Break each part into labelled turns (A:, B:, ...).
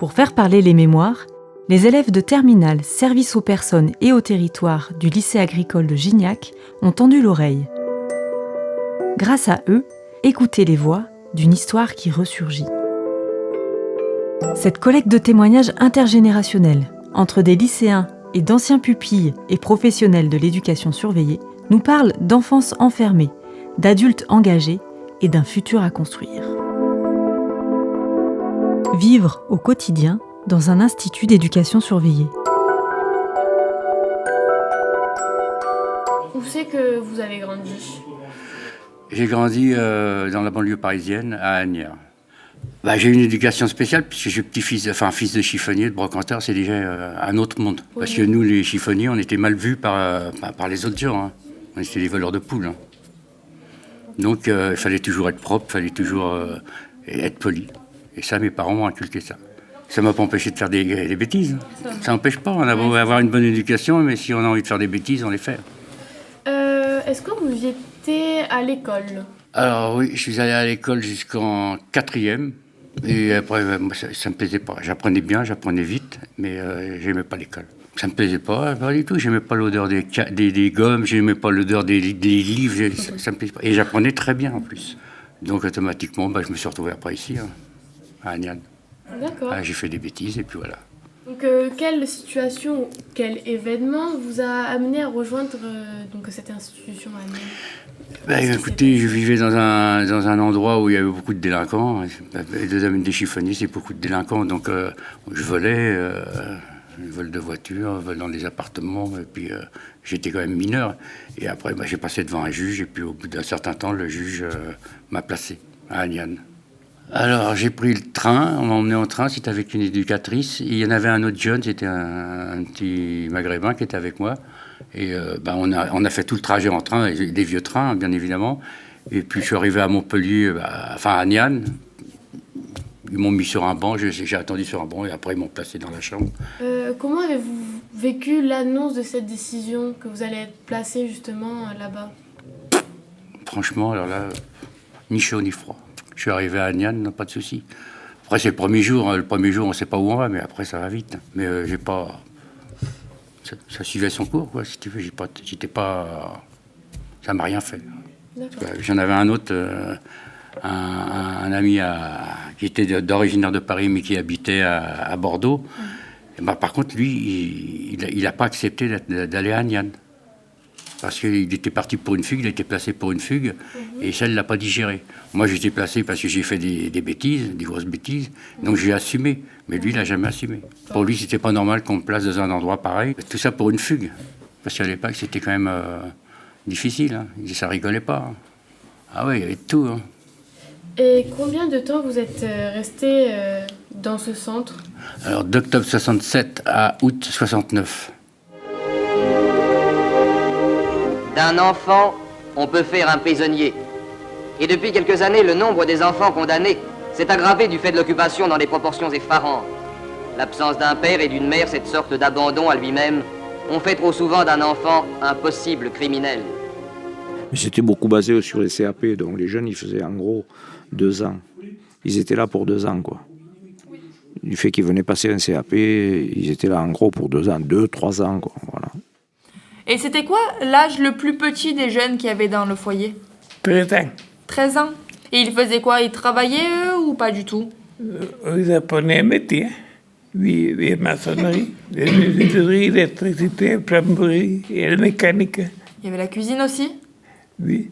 A: Pour faire parler les mémoires, les élèves de terminale service aux personnes et au territoire du lycée agricole de Gignac ont tendu l'oreille. Grâce à eux, écoutez les voix d'une histoire qui ressurgit. Cette collecte de témoignages intergénérationnels entre des lycéens et d'anciens pupilles et professionnels de l'éducation surveillée nous parle d'enfance enfermée, d'adultes engagés et d'un futur à construire. Vivre au quotidien dans un institut d'éducation surveillée.
B: Où c'est que vous avez grandi ?
C: J'ai grandi dans la banlieue parisienne, à Asnières. J'ai eu une éducation spéciale puisque je suis fils de chiffonnier, de brocanteur, c'est déjà un autre monde. Oui. Parce que nous, les chiffonniers, on était mal vus par les autres gens. Hein. On était des voleurs de poules. Hein. Donc il fallait toujours être propre, il fallait toujours être poli. Et ça, mes parents m'ont inculqué ça. Ça m'a pas empêché de faire des bêtises. Ça n'empêche pas, on a beau avoir une bonne éducation, mais si on a envie de faire des bêtises, on les fait.
B: Est-ce que vous étiez à l'école ?
C: Alors oui, je suis allé à l'école jusqu'en 4e. Et après, ça me plaisait pas. J'apprenais bien, j'apprenais vite, mais j'aimais pas l'école. Ça me plaisait pas du tout. J'aimais pas l'odeur des gommes, j'aimais pas l'odeur des livres, ça me plaisait pas. Et j'apprenais très bien en plus. Donc automatiquement, je me suis retrouvé après ici, à Agnan.
B: D'accord.
C: J'ai fait des bêtises et puis voilà.
B: Donc quelle situation, quel événement vous a amené à rejoindre cette institution à Agnan ?
C: Écoutez, je vivais dans un endroit où il y avait beaucoup de délinquants. Les deux amis des chiffonniers, c'est beaucoup de délinquants. Donc je volais, vol de voiture, vol dans les appartements. Et puis j'étais quand même mineur. Et après, j'ai passé devant un juge. Et puis au bout d'un certain temps, le juge m'a placé à Agnan. Alors j'ai pris le train, on m'a emmené en train, c'était avec une éducatrice. Il y en avait un autre jeune, c'était un petit maghrébin qui était avec moi. Et on a fait tout le trajet en train, des vieux trains bien évidemment. Et puis je suis arrivé à Montpellier, à Agnan. Ils m'ont mis sur un banc, j'ai attendu sur un banc et après ils m'ont placé dans la chambre.
B: Comment avez-vous vécu l'annonce de cette décision que vous allez être placé justement là-bas ?
C: Franchement, alors là, ni chaud ni froid. Je suis arrivé à Agnan, pas de souci. Après c'est le premier jour, on ne sait pas où on va, mais après ça va vite. Mais j'ai pas... Ça suivait son cours, quoi, si tu veux. Ça m'a rien fait. J'en avais un autre, un ami qui était d'originaire de Paris, mais qui habitait à Bordeaux. Et par contre, lui, il n'a pas accepté d'aller à Agnan. Parce qu'il était parti pour une fugue, il était placé pour une fugue, et ça, il ne l'a pas digéré. Moi, j'étais placé parce que j'ai fait des bêtises, des grosses bêtises, donc j'ai assumé. Mais lui, il n'a jamais assumé. Pour lui, c'était pas normal qu'on me place dans un endroit pareil. Tout ça pour une fugue. Parce qu'à l'époque, c'était quand même difficile. Hein. Ça rigolait pas. Hein. Ah oui, il y avait de tout. Hein.
B: Et combien de temps vous êtes resté dans ce centre ?
C: Alors, d'octobre 67 à août 69.
D: D'un enfant, on peut faire un prisonnier. Et depuis quelques années, le nombre des enfants condamnés s'est aggravé du fait de l'occupation dans des proportions effarantes. L'absence d'un père et d'une mère, cette sorte d'abandon à lui-même, ont fait trop souvent d'un enfant un possible criminel.
E: C'était beaucoup basé sur les CAP, donc les jeunes, ils faisaient en gros 2 ans. Ils étaient là pour 2 ans, quoi. Du fait qu'ils venaient passer un CAP, ils étaient là en gros pour 2 ans, 2-3 ans, quoi, voilà.
F: Et c'était quoi l'âge le plus petit des jeunes qu'il y avait dans le foyer ?
G: 13 ans.
F: 13 ans. Et ils faisaient quoi ? Ils travaillaient eux ou pas du tout ?
G: Ils apprenaient un métier. Oui, maçonnerie, l'électricité, l'électricité, la plomberie et la mécanique.
F: Il y avait la cuisine aussi ?
G: Oui.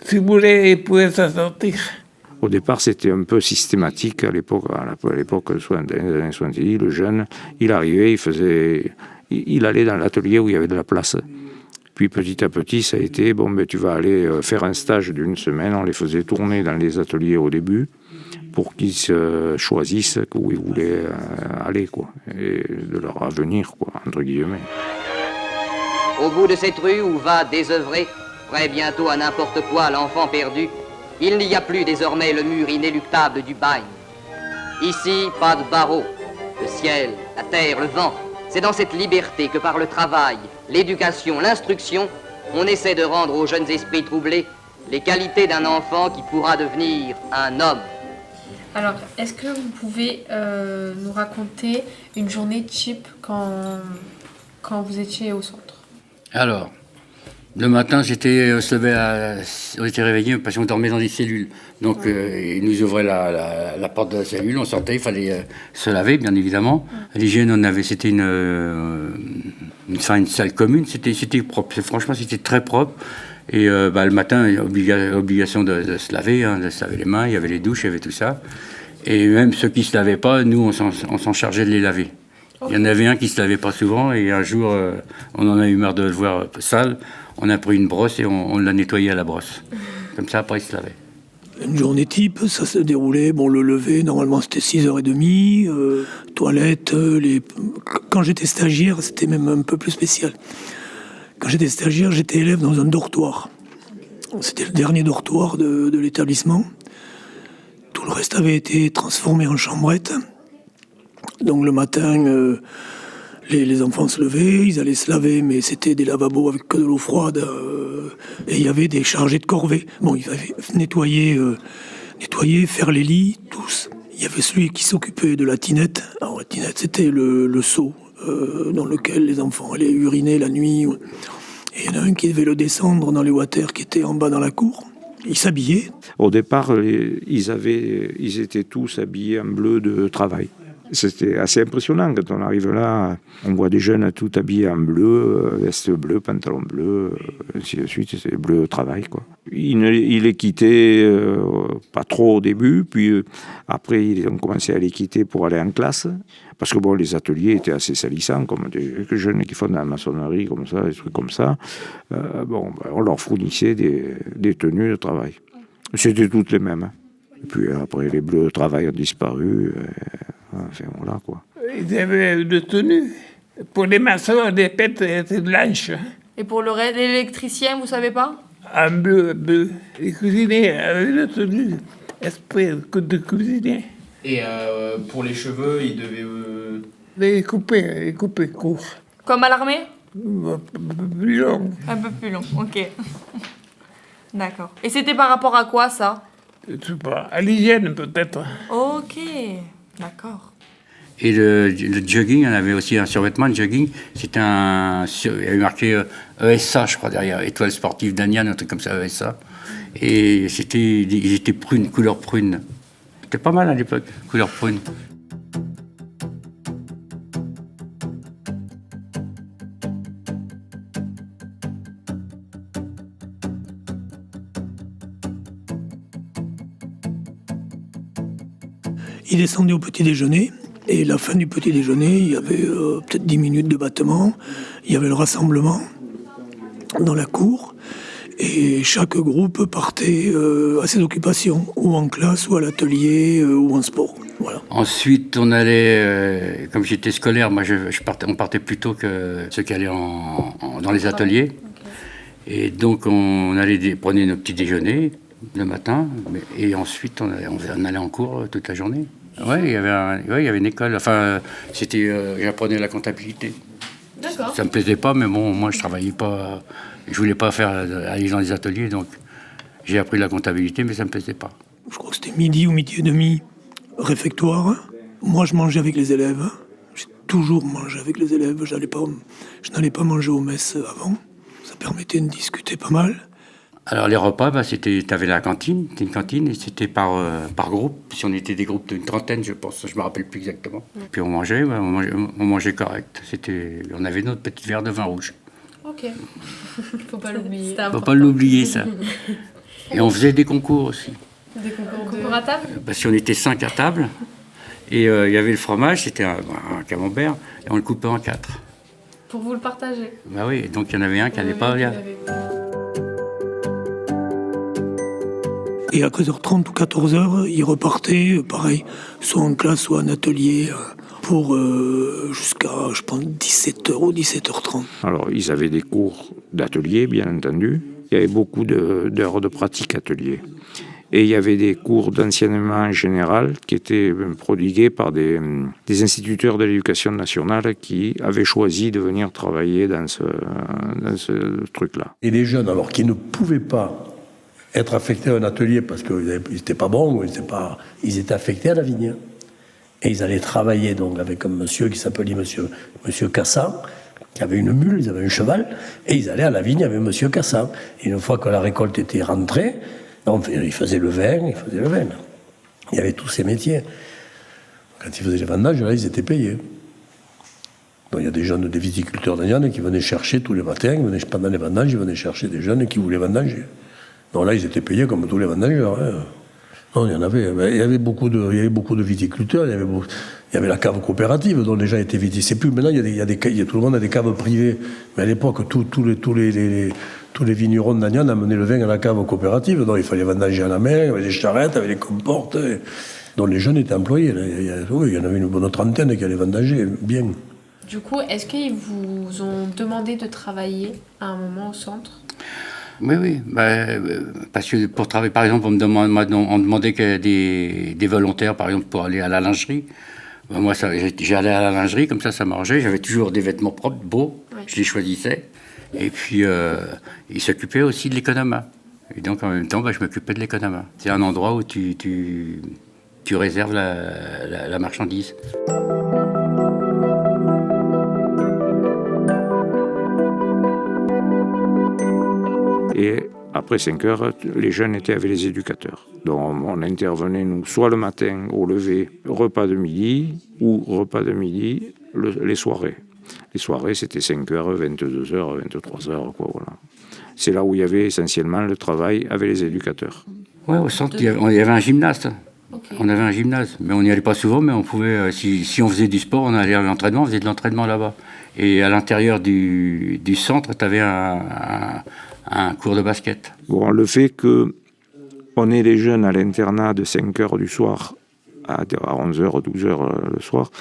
G: Si vous voulez, ils pouvaient s'en sortir.
E: Au départ, c'était un peu systématique à l'époque des années 70. Le jeune, il arrivait, il allait dans l'atelier où il y avait de la place. Puis petit à petit, ça a été, tu vas aller faire un stage d'1 semaine. On les faisait tourner dans les ateliers au début pour qu'ils choisissent où ils voulaient aller, quoi, et de leur avenir, quoi, entre guillemets.
D: Au bout de cette rue où va désœuvré, prêt bientôt à n'importe quoi l'enfant perdu, il n'y a plus désormais le mur inéluctable du bagne. Ici, pas de barreaux. Le ciel, la terre, le vent, c'est dans cette liberté que par le travail, l'éducation, l'instruction, on essaie de rendre aux jeunes esprits troublés les qualités d'un enfant qui pourra devenir un homme.
F: Alors, est-ce que vous pouvez nous raconter une journée type quand vous étiez au centre?
C: Alors, le matin, on était réveillés parce qu'on dormait dans des cellules. Donc, ils nous ouvraient la porte de la cellule, on sortait, il fallait se laver, bien évidemment. L'hygiène, c'était une salle commune, c'était propre. Franchement, c'était très propre. Et le matin, obligation de se laver, de se laver les mains, il y avait les douches, il y avait tout ça. Et même ceux qui ne se lavaient pas, nous, on s'en chargeait de les laver. Il y en avait un qui ne se lavait pas souvent, et un jour, on en a eu marre de le voir sale. On a pris une brosse et on l'a nettoyé à la brosse. Comme ça, après, il se lavait.
H: Une journée type, ça se déroulait, le lever, normalement c'était 6h30, toilette, quand j'étais stagiaire, c'était même un peu plus spécial. Quand j'étais stagiaire, j'étais élève dans un dortoir. C'était le dernier dortoir de l'établissement. Tout le reste avait été transformé en chambrette. Donc le matin, les enfants se levaient, ils allaient se laver, mais c'était des lavabos avec que de l'eau froide. Et il y avait des chargés de corvée. Il fallait nettoyer, faire les lits, tous. Il y avait celui qui s'occupait de la tinette. Alors la tinette, c'était le seau dans lequel les enfants allaient uriner la nuit. Et il y en a un qui devait le descendre dans les waters qui étaient en bas dans la cour. Ils s'habillaient.
E: Au départ, ils étaient tous habillés en bleu de travail. C'était assez impressionnant quand on arrive là. On voit des jeunes tout habillés en bleu, veste bleue, pantalon bleu, ainsi de suite. C'est bleu au travail, quoi. Ils les quittaient pas trop au début, puis après ils ont commencé à les quitter pour aller en classe. Parce que les ateliers étaient assez salissants, comme des jeunes qui font de la maçonnerie, comme ça, des trucs comme ça. On leur fournissait des tenues de travail. C'était toutes les mêmes. Et puis après, les bleus de travail ont disparu. Enfin, voilà, quoi.
G: Ils avaient une tenue. Pour les maçons, les pêtres étaient blanches.
F: Et pour l'électricien, vous savez pas?
G: En bleu. Les cuisiniers avaient une tenue esprit de cuisinier.
I: Et pour les cheveux, ils devaient...
G: Les couper court.
F: Comme à l'armée?
G: Un peu plus long.
F: Un peu plus long, ok. D'accord. Et c'était par rapport à quoi, ça?
G: Je sais pas, à l'hygiène peut-être.
F: Ok, d'accord.
C: Et le jogging, on avait aussi un survêtement de jogging. Il y avait marqué ESA, je crois, derrière. Étoile sportive d'Aniane, un truc comme ça, ESA. Et ils étaient prunes, couleur prune. C'était pas mal à l'époque, couleur prune.
H: Ils descendaient au petit déjeuner, et la fin du petit déjeuner, il y avait peut-être 10 minutes de battement, il y avait le rassemblement dans la cour, et chaque groupe partait à ses occupations, ou en classe, ou à l'atelier, ou en sport. Voilà.
C: Ensuite, on allait, comme j'étais scolaire, on partait plus tôt que ceux qui allaient dans les ateliers. Okay. Et donc, on prenait nos petits déjeuners le matin, et ensuite, on allait en cours toute la journée. Oui, il y avait une école. Enfin, j'apprenais la comptabilité.
B: D'accord.
C: Ça me plaisait pas, mais moi, je travaillais pas. Je voulais pas aller dans les ateliers, donc j'ai appris la comptabilité, mais ça me plaisait pas.
H: Je crois que c'était midi ou midi et demi, réfectoire. Moi, je mangeais avec les élèves. J'ai toujours mangé avec les élèves. Je n'allais pas manger aux messes avant. Ça permettait de discuter pas mal.
C: Alors les repas, t'avais la cantine, c'était une cantine, et c'était par groupe. Si on était des groupes d'une trentaine, je pense, je me rappelle plus exactement. Puis on mangeait correct. On avait notre petit verre de vin rouge.
B: Ok. Faut pas l'oublier.
C: Faut pas l'oublier, ça. Et on faisait des concours aussi.
B: Des concours à table?
C: Parce qu'on était 5 à table, et il y avait le fromage, c'était un camembert, et on le coupait en 4.
B: Pour vous le partager?
C: Bah oui, donc il y en avait un qui n'allait pas.
H: Et à 13h30 ou 14h, ils repartaient, pareil, soit en classe, soit en atelier, pour jusqu'à, je pense, 17h ou 17h30.
E: Alors, ils avaient des cours d'atelier, bien entendu. Il y avait beaucoup d'heures de pratique atelier. Et il y avait des cours d'enseignement général qui étaient prodigués par des instituteurs de l'éducation nationale qui avaient choisi de venir travailler dans ce truc-là.
J: Et les jeunes, alors, qui ne pouvaient pas être affectés à un atelier parce qu'ils n'étaient pas bons, ils étaient affectés à la vigne. Et ils allaient travailler donc avec un monsieur qui s'appelait monsieur Cassan, qui avait une mule, ils avaient un cheval, et ils allaient à la vigne avec monsieur Cassan. Et une fois que la récolte était rentrée, ils faisaient le vin. Il y avait tous ces métiers. Quand ils faisaient les vendanges, là, ils étaient payés. Donc il y a des viticulteurs d'Agnan qui venaient chercher tous les matins, pendant les vendanges, ils venaient chercher des jeunes qui voulaient vendanger. Donc là, ils étaient payés comme tous les vendangeurs. Hein. Non, il y avait beaucoup de viticulteurs, il y avait la cave coopérative dont les gens étaient viticulteurs. C'est plus maintenant, tout le monde a des caves privées. Mais à l'époque, tous les vignerons d'Agnan amenaient le vin à la cave coopérative. Donc il fallait vendanger à la main, avec les charrettes, avec les comportes. Donc les jeunes étaient employés. Il y en avait une bonne trentaine qui allaient vendanger bien.
F: Du coup, est-ce qu'ils vous ont demandé de travailler à un moment au centre ?
C: Oui. Parce que pour travailler, par exemple, on demandait que des volontaires, par exemple, pour aller à la lingerie. Moi, j'allais à la lingerie, comme ça m'arrangeait. J'avais toujours des vêtements propres, beaux. Ouais. Je les choisissais. Et puis, ils s'occupaient aussi de l'économa. Et donc, en même temps, je m'occupais de l'économa. C'est un endroit où tu réserves la marchandise.
E: Et après 5 heures, les jeunes étaient avec les éducateurs. Donc on intervenait, nous, soit le matin au lever, repas de midi, ou repas de midi, les soirées. Les soirées, c'était 5 heures, 22 heures, 23 heures, quoi, voilà. C'est là où il y avait essentiellement le travail avec les éducateurs.
C: Oui, au centre, il y avait un gymnase. Okay. On avait un gymnase, mais on n'y allait pas souvent, mais on pouvait, si on faisait du sport, on allait à l'entraînement, on faisait de l'entraînement là-bas. Et à l'intérieur du centre, tu avais un cours de basket.
E: Bon, le fait qu'on ait les jeunes à l'internat de 5 heures du soir à 11h, 12h le soir,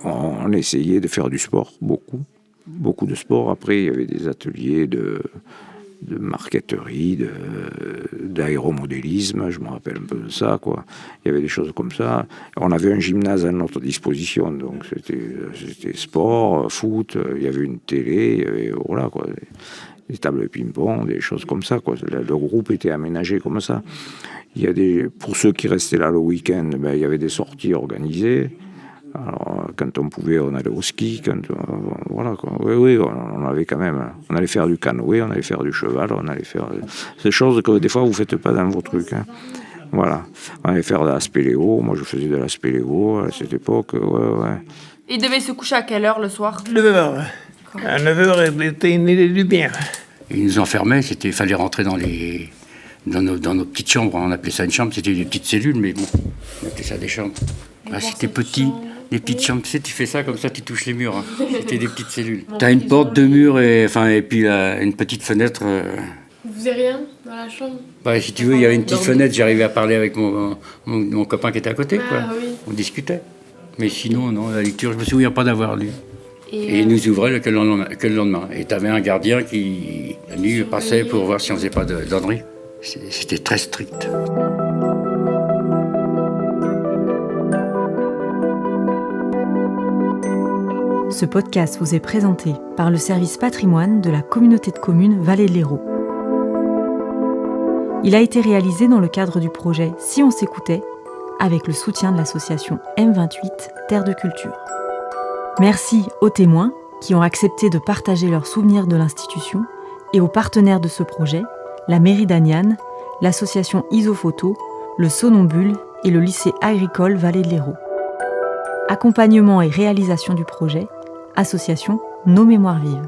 E: on essayait de faire du sport, beaucoup de sport. Après, il y avait des ateliers de marqueterie, d'aéromodélisme, je me rappelle un peu de ça, quoi. Il y avait des choses comme ça. On avait un gymnase à notre disposition, donc c'était sport, foot, il y avait une télé, et voilà, quoi. Des tables de ping-pong, des choses comme ça, quoi. Le groupe était aménagé comme ça. Pour ceux qui restaient là le week-end, il y avait des sorties organisées. Alors, quand on pouvait, on allait au ski, voilà, quoi. Oui, on avait quand même, on allait faire du canoë, on allait faire du cheval, on allait faire ces choses que des fois vous ne faites pas dans vos trucs. Hein. Voilà, on allait faire de la spéléo, moi je faisais de la spéléo à cette époque, ouais.
F: Il devait se coucher à quelle heure le soir ?
G: 9h. À 9h, il était du bien.
C: Ils nous enfermaient, il fallait rentrer dans nos petites chambres, on appelait ça une chambre, c'était des petites cellules, mais bon, on appelait ça des chambres. C'était petit. Des petites chambres, tu sais, tu fais ça comme ça, tu touches les murs. Hein. C'était des petites cellules. Tu as une porte, 2 murs et puis une petite fenêtre.
B: Vous faisiez rien dans la chambre ?
C: Si tu veux, il y avait une petite fenêtre, j'arrivais à parler avec mon copain qui était à côté. Quoi.
B: Oui.
C: On discutait. Mais sinon, non, la lecture, je me souviens pas d'avoir lu. Et il nous ouvrait que le lendemain. Et tu avais un gardien qui, la nuit, passait pour voir si on faisait pas d'enneries. C'était très strict.
A: Ce podcast vous est présenté par le service patrimoine de la communauté de communes Vallée de l'Hérault. Il a été réalisé dans le cadre du projet Si on s'écoutait, avec le soutien de l'association M28 Terre de Culture. Merci aux témoins qui ont accepté de partager leurs souvenirs de l'institution et aux partenaires de ce projet, la mairie d'Agnan, l'association Isophoto, le Sonambule et le lycée agricole Vallée de l'Hérault. Accompagnement et réalisation du projet, association Nos Mémoires Vives.